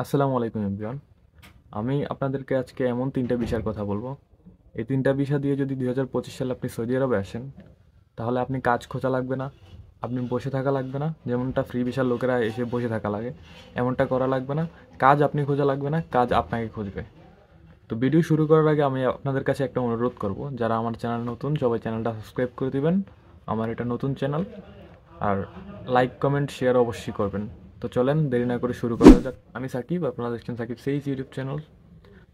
আসসালামু আলাইকুম এভরিওয়ান। আমি আপনাদেরকে আজকে এমন ৩টা ভিসার কথা বলবো। এই ৩টা ভিসা দিয়ে যদি ২০২৫ সালে আপনি সৌদি আরবে আসেন, তাহলে আপনি কাজ খোঁজা লাগবে না, আপনি বসে থাকা লাগবে না, যেমনটা ফ্রি ভিসার লোকেরা এসে বসে থাকা লাগে, এমনটা করা লাগবে না। কাজ আপনি খোঁজা লাগবে না, কাজ আপনাকে খুঁজবে। তো ভিডিও শুরু করার আগে আমি আপনাদের কাছে একটা অনুরোধ করব, যারা আমার চ্যানেল নতুন সবাই চ্যানেলটা সাবস্ক্রাইব করে দিবেন। আমার এটা নতুন চ্যানেল। আর লাইক কমেন্ট শেয়ার অবশ্যই করবেন। তো চলেন দেরি না করে শুরু করা যাক। আমি সাকিব, আপনারা দেখছেন সাকিব সেইজ ইউটিউব চ্যানেল।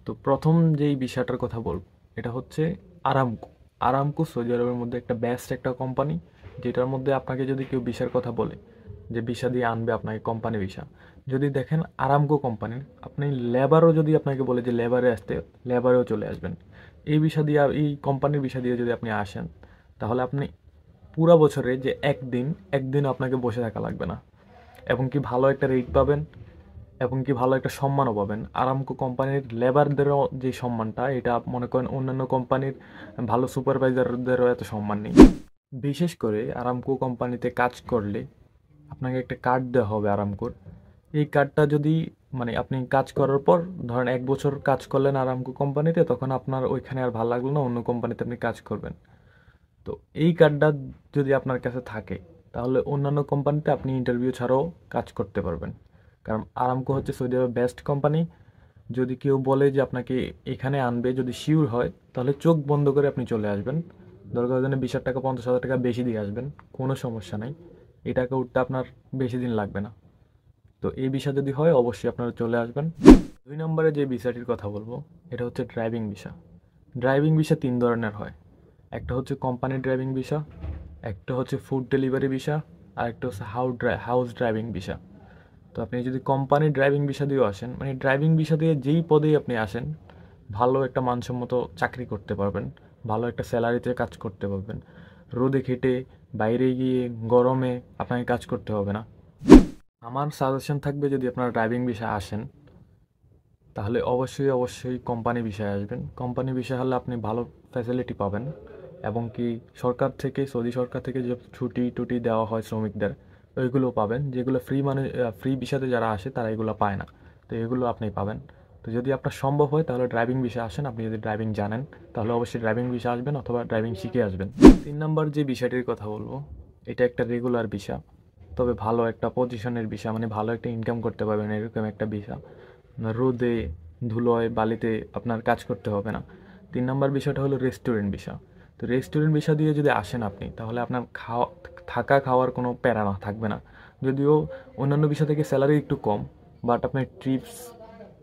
তো প্রথম যেই বিষয়টার কথা বলবো, এটা হচ্ছে আরামকো। আরামকো সৌদি আরবের মধ্যে একটা বেস্ট একটা কোম্পানি, যেটার মধ্যে আপনাকে যদি কেউ ভিসার কথা বলে যে ভিসা দিয়ে আনবে আপনাকে কোম্পানি ভিসা, যদি দেখেন আরামকো কোম্পানির, আপনি লেবারও যদি আপনাকে বলে যে লেবারে আসতে, লেবারেও চলে আসবেন। এই ভিসা দিয়ে, এই কোম্পানির ভিসা দিয়ে যদি আপনি আসেন, তাহলে আপনি পুরা বছরে যে একদিনও আপনাকে বসে থাকা লাগবে না, এবং কি ভালো একটা রেট পাবেন, এবং কি ভালো একটা সম্মানও পাবেন। আরামকো কোম্পানির লেবারদেরও যে সম্মানটা, এটা মনে করেন অন্যান্য কোম্পানির ভালো সুপারভাইজারদেরও এত সম্মান নেই। বিশেষ করে আরামকো কোম্পানিতে কাজ করলে আপনাকে একটা কার্ড দেওয়া হবে আরামকোর। এই কার্ডটা যদি আপনি কাজ করার পর ধরেন ১ বছর কাজ করলেন আরামকো কোম্পানিতে, তখন আপনার ওইখানে আর ভালো লাগলো না, অন্য কোম্পানিতে আপনি কাজ করবেন। তো এই কার্ডটা যদি আপনার কাছে থাকে, তাহলে অন্যান্য কোম্পানিতে আপনি ইন্টারভিউ ছাড়াও কাজ করতে পারবেন। কারণ আরামকো হচ্ছে সৌদি আরবের বেস্ট কোম্পানি। যদি কেউ বলে যে আপনাকে এখানে আনবে, যদি শিওর হয়, তাহলে চোখ বন্ধ করে আপনি চলে আসবেন। দরকার জন্য ২০,০০০ টাকা ৫০,০০০ টাকা বেশি দিয়ে আসবেন, কোনো সমস্যা নাই। এই টাকা উঠতে আপনার বেশি দিন লাগবে না। তো এই ভিসা যদি হয় অবশ্যই আপনারা চলে আসবেন। ২ নম্বরে যে ভিসাটির কথা বলবো, এটা হচ্ছে ড্রাইভিং ভিসা। ড্রাইভিং ভিসা ৩ ধরনের হয়। একটা হচ্ছে কোম্পানি ড্রাইভিং ভিসা, একটা হচ্ছে ফুড ডেলিভারি ভিসা, আর একটা হচ্ছে হাউস ড্রাইভিং ভিসা। তো আপনি যদি কোম্পানি ড্রাইভিং ভিসা দিয়েও আসেন, মানে ড্রাইভিং ভিসা দিয়ে যেই পদেই আপনি আসেন, ভালো একটা মানসম্মত চাকরি করতে পারবেন, ভালো একটা স্যালারিতে কাজ করতে পারবেন। রোদে খেটে বাইরে গিয়ে গরমে আপনাকে কাজ করতে হবে না। আমার সাজেশন থাকবে, যদি আপনারা ড্রাইভিং ভিসা আসেন, তাহলে অবশ্যই অবশ্যই কোম্পানি ভিসায় আসবেন। কোম্পানি ভিসা হলে আপনি ভালো ফ্যাসিলিটি পাবেন, এবং কি সরকার থেকে, সৌদি সরকার থেকে যে ছুটি টুটি দেওয়া হয় শ্রমিকদের, ওইগুলো পাবেন, যেগুলো ফ্রি ভিসাতে যারা আসে তারা এগুলো পায় না। তো এগুলো আপনি পাবেন। তো যদি আপনার সম্ভব হয় তাহলে ড্রাইভিং ভিসা আসেন। আপনি যদি ড্রাইভিং জানেন তাহলে অবশ্যই ড্রাইভিং ভিসা আসবেন, অথবা ড্রাইভিং শিখে আসবেন। ৩ নম্বর যে বিষয়টির কথা বলবো, এটা একটা রেগুলার ভিসা, তবে ভালো একটা পজিশনের ভিসা, মানে ভালো একটা ইনকাম করতে পারবেন এরকম একটা ভিসা। রোদে ধুলোয় বালিতে আপনার কাজ করতে হবে না। ৩ নম্বর বিষয়টা হলো রেস্টুরেন্ট ভিসা। তো রেস্টুরেন্ট ভিসা দিয়ে যদি আসেন আপনি, তাহলে আপনার থাকা খাওয়ার কোনো প্যারা না থাকবে না। যদিও অন্যান্য ভিসা থেকে স্যালারি একটু কম, বাট আপনার ট্রিপস,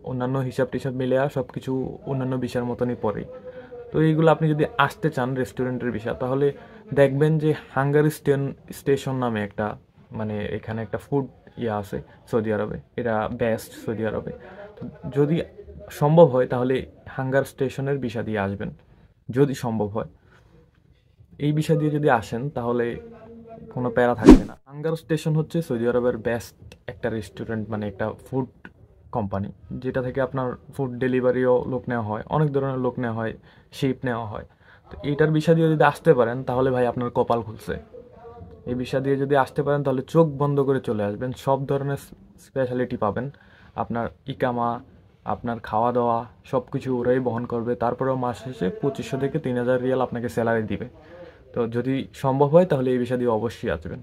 অন্যান্য হিসাব টিসাব মিলে সব কিছু অন্যান্য ভিসার মতনই পড়ে। তো এইগুলো আপনি যদি আসতে চান রেস্টুরেন্টের ভিসা, তাহলে দেখবেন যে হাঙ্গারি স্টেশন নামে একটা, মানে এখানে একটা ফুড আছে সৌদি আরবে, এটা বেস্ট সৌদি আরবে। তো যদি সম্ভব হয় তাহলে হাঙ্গার স্টেশনের ভিসা দিয়ে আসবেন, যদি সম্ভব হয়। এই ভিসা দিয়ে যদি আসেন তাহলে কোনো প্যারা থাকবে না। হাঙ্গার স্টেশন হচ্ছে সৌদি আরবের বেস্ট একটা রেস্টুরেন্ট, মানে একটা ফুড কোম্পানি, যেটা থেকে আপনার ফুড ডেলিভারিও লোক নেওয়া হয়, অনেক ধরনের লোক নেওয়া হয়, শিপ নেওয়া হয়। তো এইটার ভিসা দিয়ে যদি আসতে পারেন তাহলে ভাই আপনার কপাল খুলছে। এই ভিসা দিয়ে যদি আসতে পারেন তাহলে চোখ বন্ধ করে চলে আসবেন, সব ধরনের স্পেশালিটি পাবেন। আপনার ইকামা, আপনার খাওয়া দাওয়া সব কিছু ওরাই বহন করবে। তারপরেও মাস শেষে ২৫০০ থেকে ৩,০০০ রিয়াল আপনাকে স্যালারি দিবে। তো যদি সম্ভব হয় তাহলে এই ভিসা দিয়ে অবশ্যই আসবেন।